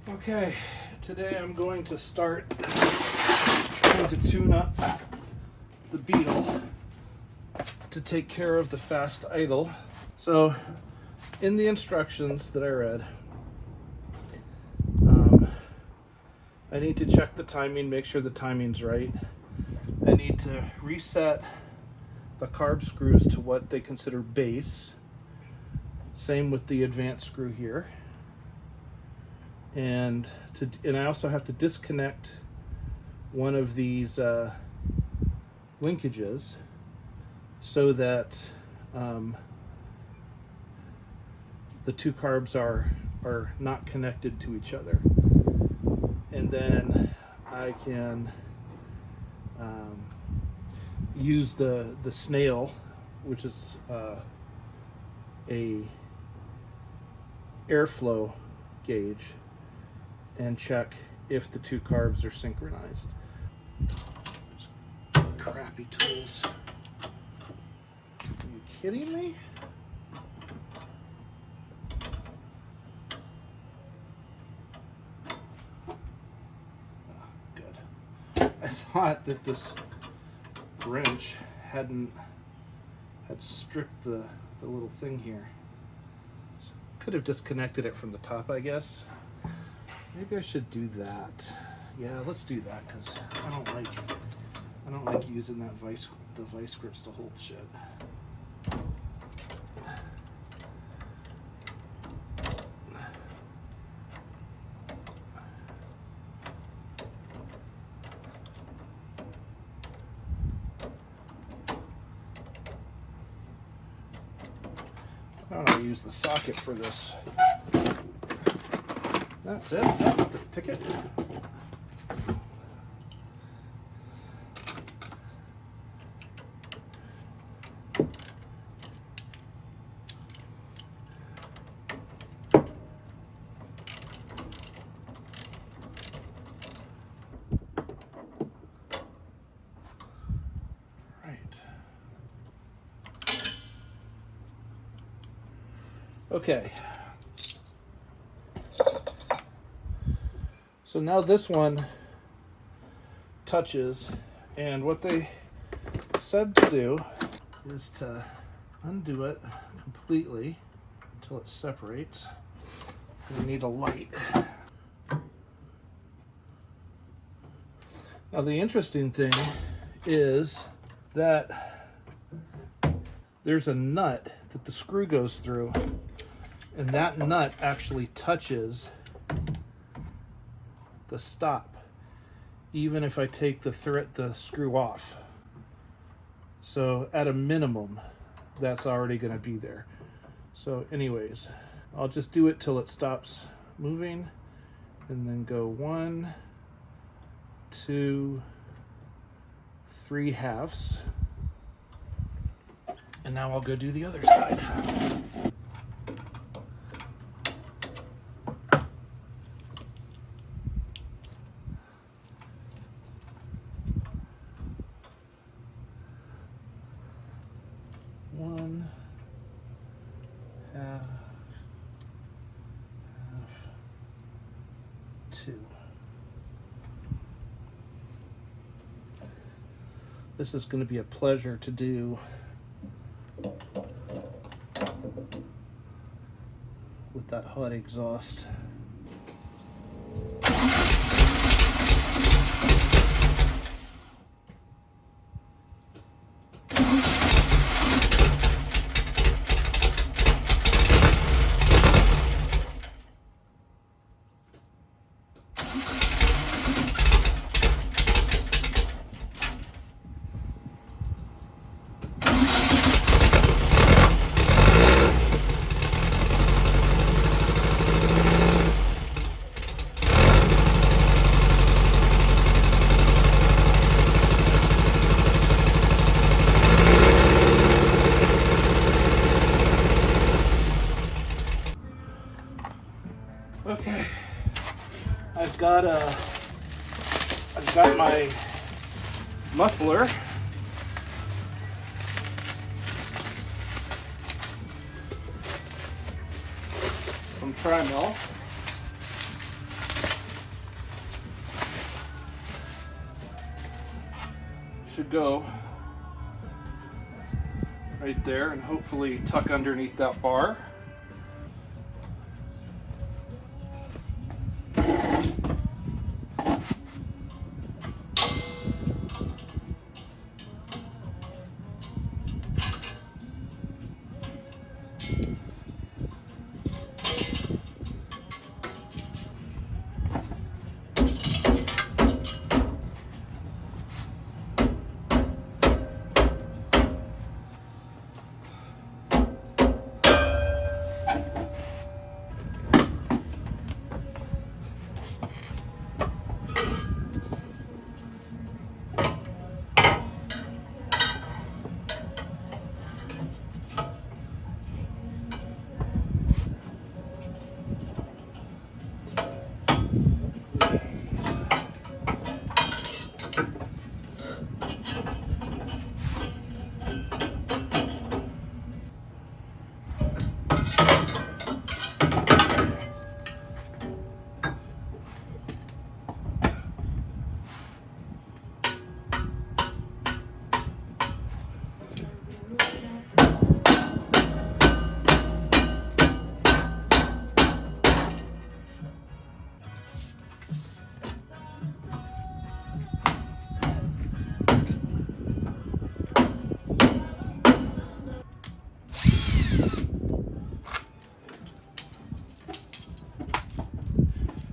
Okay, today I'm going to start trying to tune up the Beetle to take care of the fast idle. So in the instructions that I read, I need to check the timing, make sure the timing's right. I need to reset the carb screws to what they consider base. Same with the advanced screw here. And I also have to disconnect one of these linkages so that the two carbs are not connected to each other. And then I can use the snail, which is a airflow gauge, and check if the two carbs are synchronized. Crappy tools. Are you kidding me? I thought that this wrench had stripped the little thing here. Could have disconnected it from the top, I guess. Maybe I should do that. Yeah, let's do that, because I don't like using the vice grips to hold shit. I don't know, use the socket for this. That's it. That's the ticket. Okay, so now this one touches, and what they said to do is to undo it completely until it separates. We need a light. Now the interesting thing is that there's a nut that the screw goes through, and that nut actually touches the stop, even if I take the screw off. So at a minimum, that's already going to be there. So anyways, I'll just do it till it stops moving, and then go 1, 2, 3 halves. And now I'll go do the other side. One half, 2. This is going to be a pleasure to do with that hot exhaust. Okay, I've got my muffler from Trimel. should go right there and hopefully tuck underneath that bar.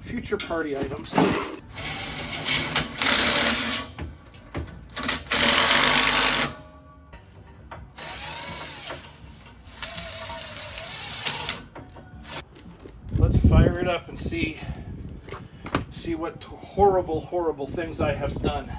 Future party items. Let's fire it up and see what horrible things I have done.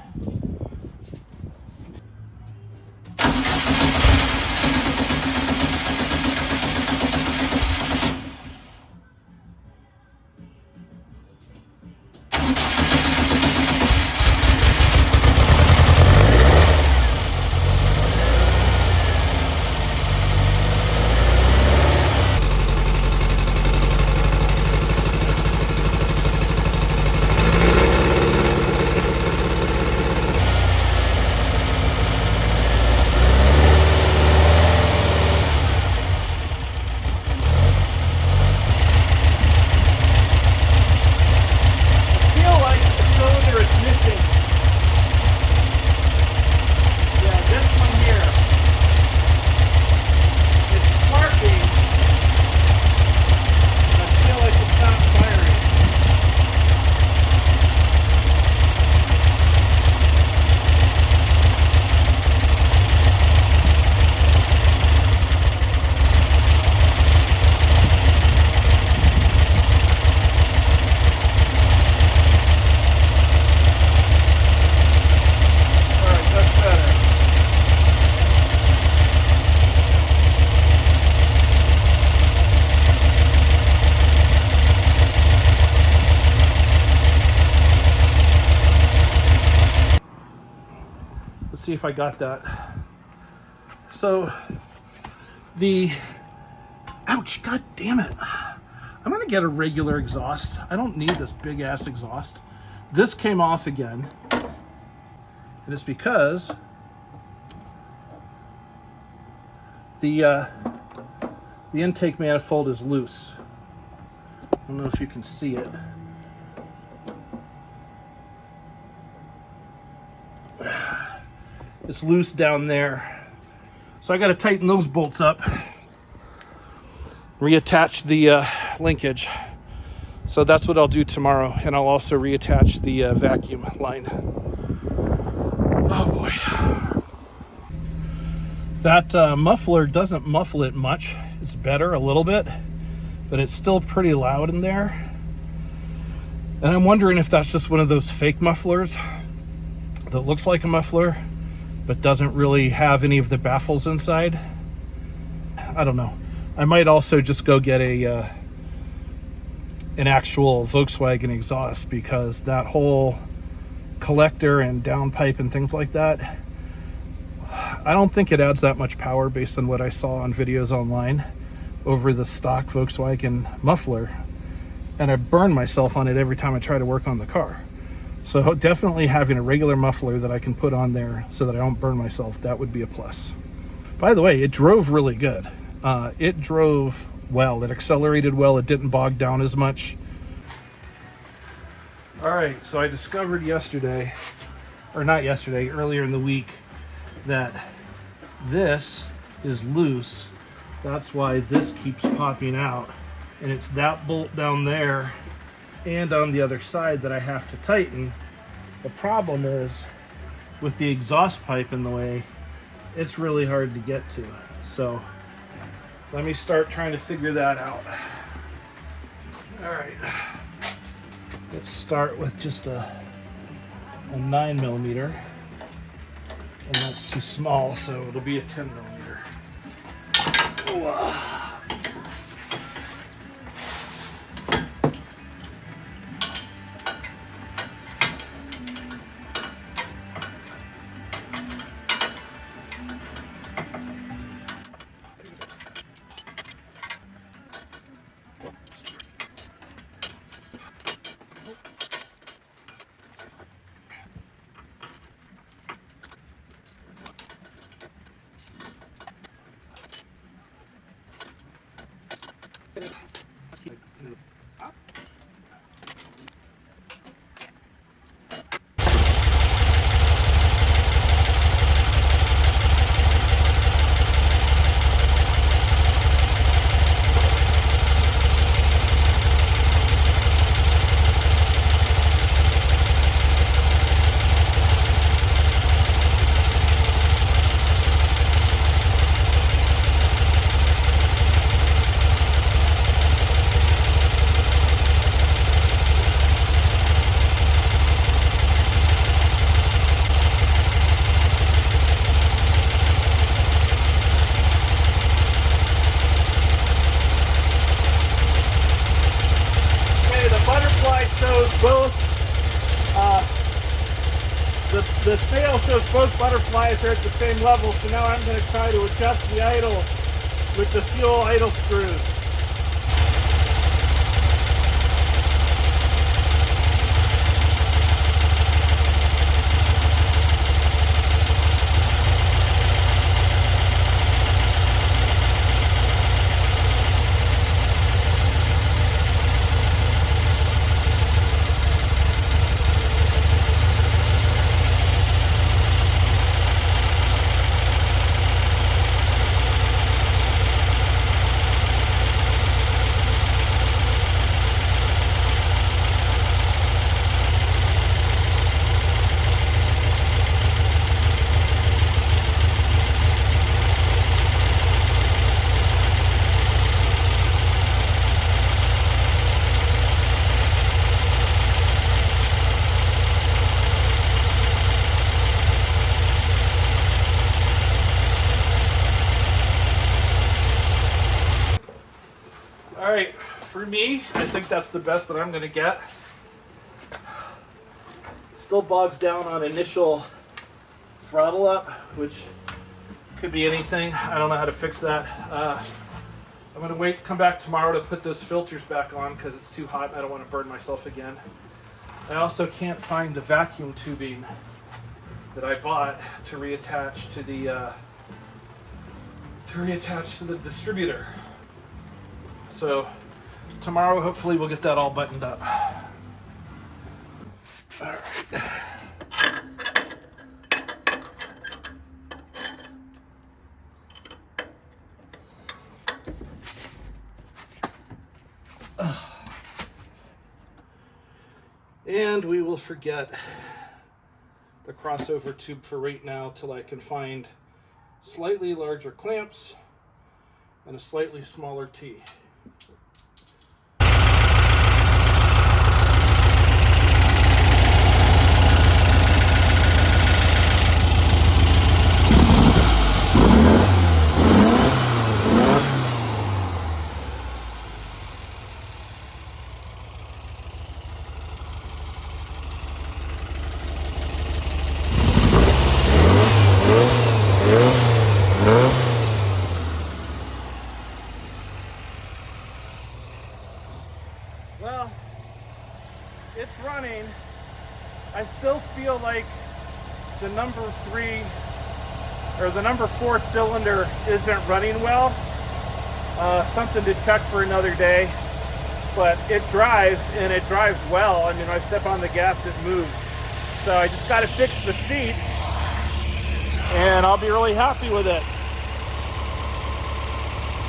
See if I got that. So ouch, god damn it. I'm gonna get a regular exhaust. I don't need this big ass exhaust. This came off again. And it's because the intake manifold is loose. I don't know if you can see it. It's loose down there. So I got to tighten those bolts up. Reattach the linkage. So that's what I'll do tomorrow. And I'll also reattach the vacuum line. Oh boy. That muffler doesn't muffle it much. It's better a little bit, but it's still pretty loud in there. And I'm wondering if that's just one of those fake mufflers that looks like a muffler but doesn't really have any of the baffles inside. I don't know. I might also just go get an actual Volkswagen exhaust, because that whole collector and downpipe and things like that, I don't think it adds that much power based on what I saw on videos online over the stock Volkswagen muffler. And I burn myself on it every time I try to work on the car. So definitely having a regular muffler that I can put on there so that I don't burn myself, that would be a plus. By the way, it drove really good. It drove well. It accelerated well. It didn't bog down as much. All right, so I discovered yesterday, or not yesterday, earlier in the week, that this is loose. That's why this keeps popping out. And it's that bolt down there and on the other side that I have to tighten. The problem is, with the exhaust pipe in the way, it's really hard to get to. So let me start trying to figure that out. All right, let's start with just a 9mm, and that's too small, so it'll be a 10mm. Whoa. The scale shows both butterflies are at the same level, so now I'm going to try to adjust the idle with the fuel idle screws. All right, for me, I think that's the best that I'm going to get. Still bogs down on initial throttle up, which could be anything. I don't know how to fix that. I'm going to come back tomorrow to put those filters back on because it's too hot and I don't want to burn myself again. I also can't find the vacuum tubing that I bought to reattach to the distributor. So tomorrow, hopefully, we'll get that all buttoned up. All right. And we will forget the crossover tube for right now till I can find slightly larger clamps and a slightly smaller T. Well, it's running. I still feel like the number 3 or the number 4 cylinder isn't running well. Something to check for another day, but it drives, and it drives well. I mean, when I step on the gas, it moves. So I just got to fix the seats, and I'll be really happy with it.